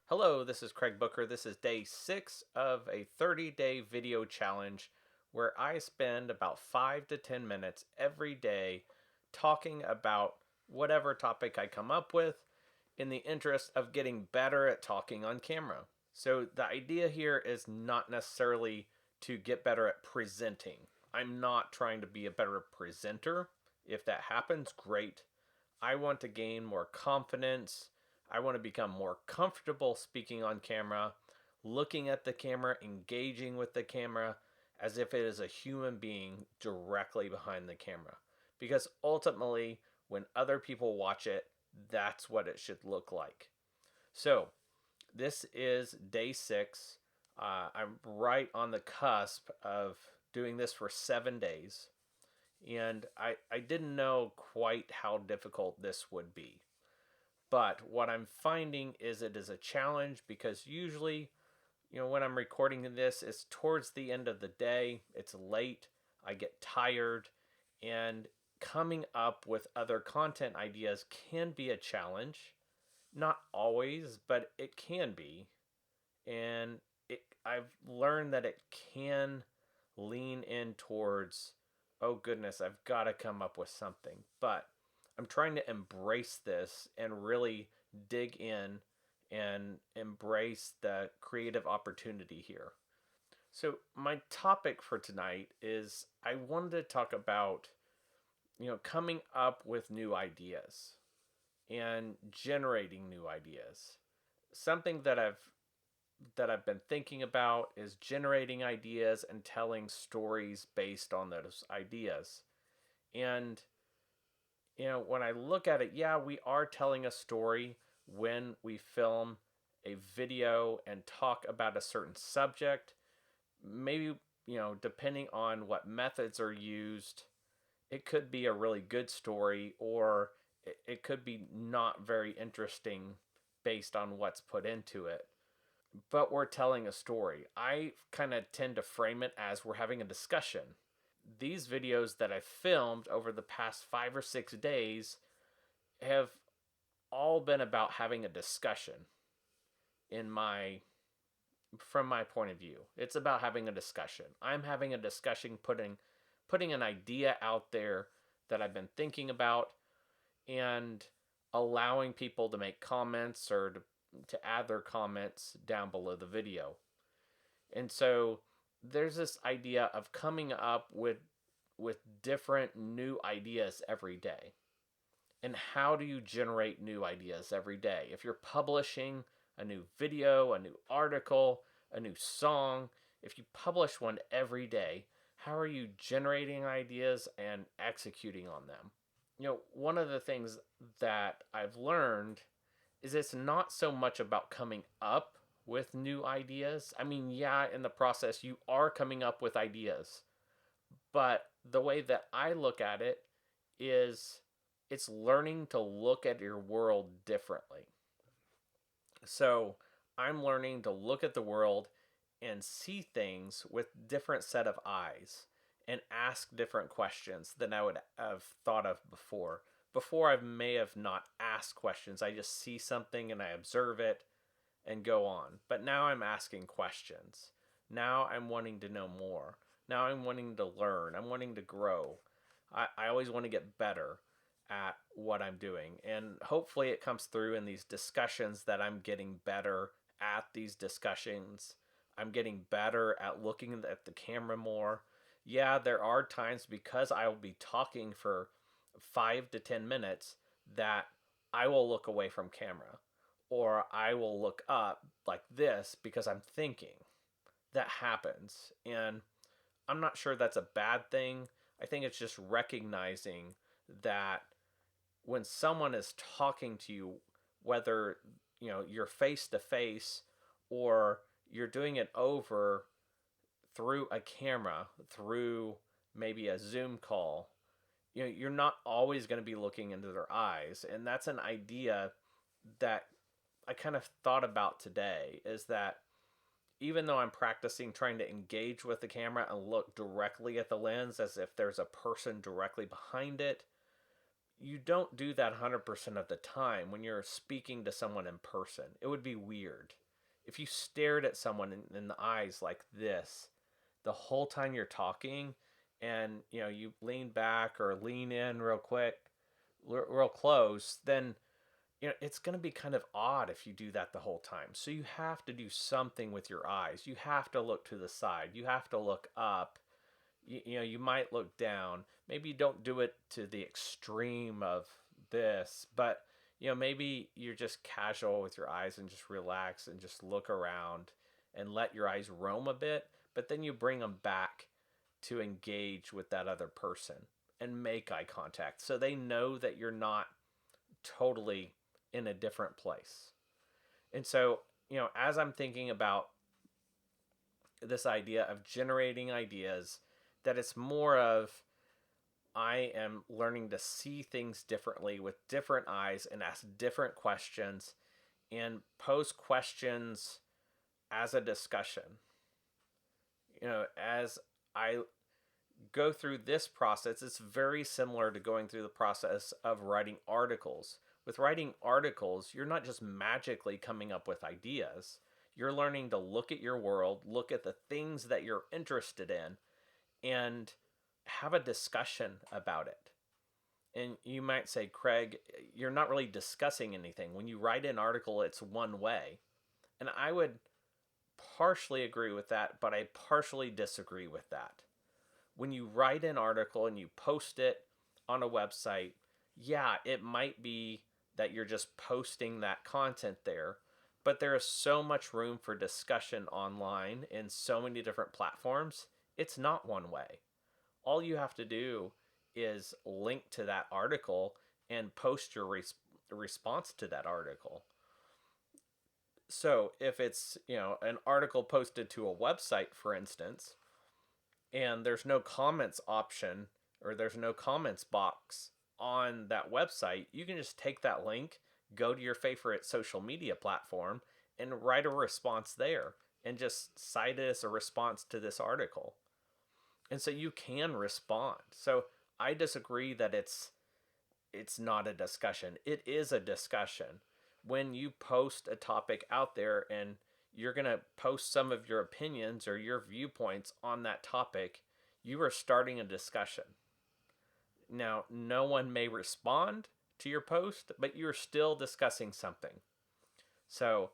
Hello, this is Craig Booker. This is day 6 of a 30-day video challenge where I spend about 5 to 10 minutes every day talking about whatever topic I come up with in the interest of getting better at talking on camera. So, the idea here is not necessarily to get better at presenting. I'm not trying to be a better presenter. If that happens, great. I want to gain more confidence. I want to become more comfortable speaking on camera, looking at the camera, engaging with the camera as if it is a human being directly behind the camera. Because ultimately, when other people watch it, that's what it should look like. So, this is day 6. I'm right on the cusp of doing this for 7 days. And I didn't know quite how difficult this would be. But what I'm finding is it is a challenge because usually, when I'm recording this, it's towards the end of the day, it's late, I get tired, and coming up with other content ideas can be a challenge. Not always, but it can be. And I've learned that it can lean in towards, oh goodness, I've got to come up with something. But I'm trying to embrace this and really dig in and embrace the creative opportunity here. So, my topic for tonight is I wanted to talk about, coming up with new ideas and generating new ideas. Something that I've been thinking about is generating ideas and telling stories based on those ideas. And when I look at it, yeah, we are telling a story when we film a video and talk about a certain subject. Maybe, depending on what methods are used, it could be a really good story or it could be not very interesting based on what's put into it. But we're telling a story. I kind of tend to frame it as we're having a discussion. These videos that I filmed over the past 5 or 6 days have all been about having a discussion in my from my point of view. It's about having a discussion. I'm having a discussion, putting an idea out there that I've been thinking about and allowing people to make comments or to add their comments down below the video. And so there's this idea of coming up with different new ideas every day. And how do you generate new ideas every day? If you're publishing a new video, a new article, a new song, if you publish one every day, how are you generating ideas and executing on them? One of the things that I've learned is it's not so much about coming up with new ideas. I mean, yeah, in the process, you are coming up with ideas. But the way that I look at it is it's learning to look at your world differently. So I'm learning to look at the world and see things with different set of eyes and ask different questions than I would have thought of before. Before I may have not asked questions. I just see something and I observe it and go on. But now I'm asking questions. Now I'm wanting to know more. Now I'm wanting to learn. I'm wanting to grow. I always want to get better at what I'm doing. And hopefully it comes through in these discussions that I'm getting better at these discussions. I'm getting better at looking at the camera more. Yeah, there are times because I will be talking for 5 to 10 minutes that I will look away from camera or I will look up like this because I'm thinking. That happens. And I'm not sure that's a bad thing. I think it's just recognizing that when someone is talking to you, whether you're face to face or you're doing it over through a camera, through maybe a Zoom call, you're not always going to be looking into their eyes. And that's an idea that I kind of thought about today is that even though I'm practicing trying to engage with the camera and look directly at the lens as if there's a person directly behind it, you don't do that 100% of the time when you're speaking to someone in person. It would be weird. If you stared at someone in the eyes like this the whole time you're talking and you lean back or lean in real quick, real close, then it's going to be kind of odd if you do that the whole time. So you have to do something with your eyes. You have to look to the side. You have to look up. You might look down. Maybe you don't do it to the extreme of this, but maybe you're just casual with your eyes and just relax and just look around and let your eyes roam a bit, but then you bring them back to engage with that other person and make eye contact so they know that you're not totally in a different place. And so, as I'm thinking about this idea of generating ideas, that it's more of I am learning to see things differently with different eyes and ask different questions and pose questions as a discussion. As I go through this process, it's very similar to going through the process of writing articles. With writing articles, you're not just magically coming up with ideas. You're learning to look at your world, look at the things that you're interested in, and have a discussion about it. And you might say, Craig, you're not really discussing anything. When you write an article, it's one way. And I would partially agree with that, but I partially disagree with that. When you write an article and you post it on a website, yeah, it might be that you're just posting that content there, but there is so much room for discussion online in so many different platforms. It's not one way. All you have to do is link to that article and post your response to that article. So if it's, an article posted to a website, for instance, and there's no comments option or there's no comments box on that website, you can just take that link, go to your favorite social media platform, and write a response there and just cite it as a response to this article. And so you can respond. So I disagree that it's not a discussion. It is a discussion. When you post a topic out there and you're going to post some of your opinions or your viewpoints on that topic, you are starting a discussion. Now, no one may respond to your post, but you're still discussing something. So,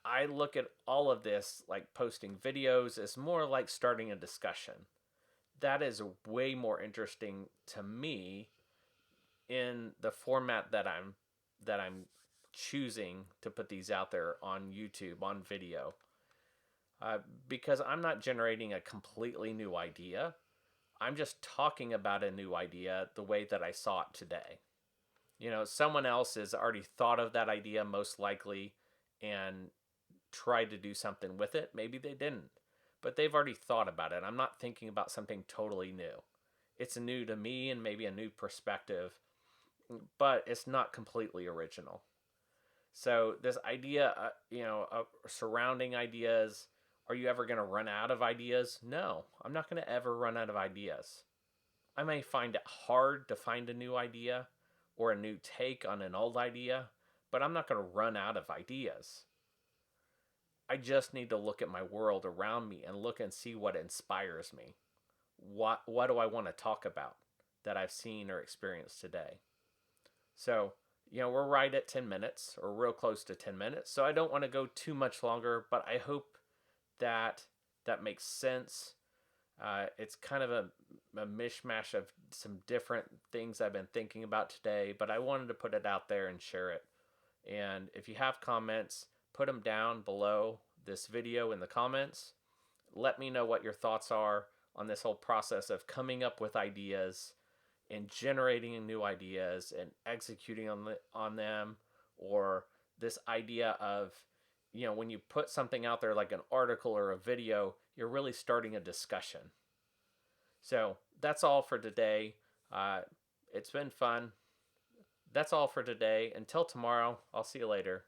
I look at all of this, like posting videos, as more like starting a discussion. That is way more interesting to me in the format that I'm choosing to put these out there on YouTube on video, because I'm not generating a completely new idea. I'm just talking about a new idea the way that I saw it today. Someone else has already thought of that idea most likely and tried to do something with it. Maybe they didn't, but they've already thought about it. I'm not thinking about something totally new. It's new to me and maybe a new perspective, but it's not completely original. So this idea, surrounding ideas, are you ever going to run out of ideas? No, I'm not going to ever run out of ideas. I may find it hard to find a new idea or a new take on an old idea, but I'm not going to run out of ideas. I just need to look at my world around me and look and see what inspires me. What do I want to talk about that I've seen or experienced today? So, we're right at 10 minutes or real close to 10 minutes. So I don't want to go too much longer, but I hope that that makes sense. It's kind of a mishmash of some different things I've been thinking about today, but I wanted to put it out there and share it. And if you have comments, put them down below this video in the comments. Let me know what your thoughts are on this whole process of coming up with ideas and generating new ideas and executing on them, or this idea of, when you put something out there like an article or a video, you're really starting a discussion. So that's all for today. It's been fun. That's all for today. Until tomorrow, I'll see you later.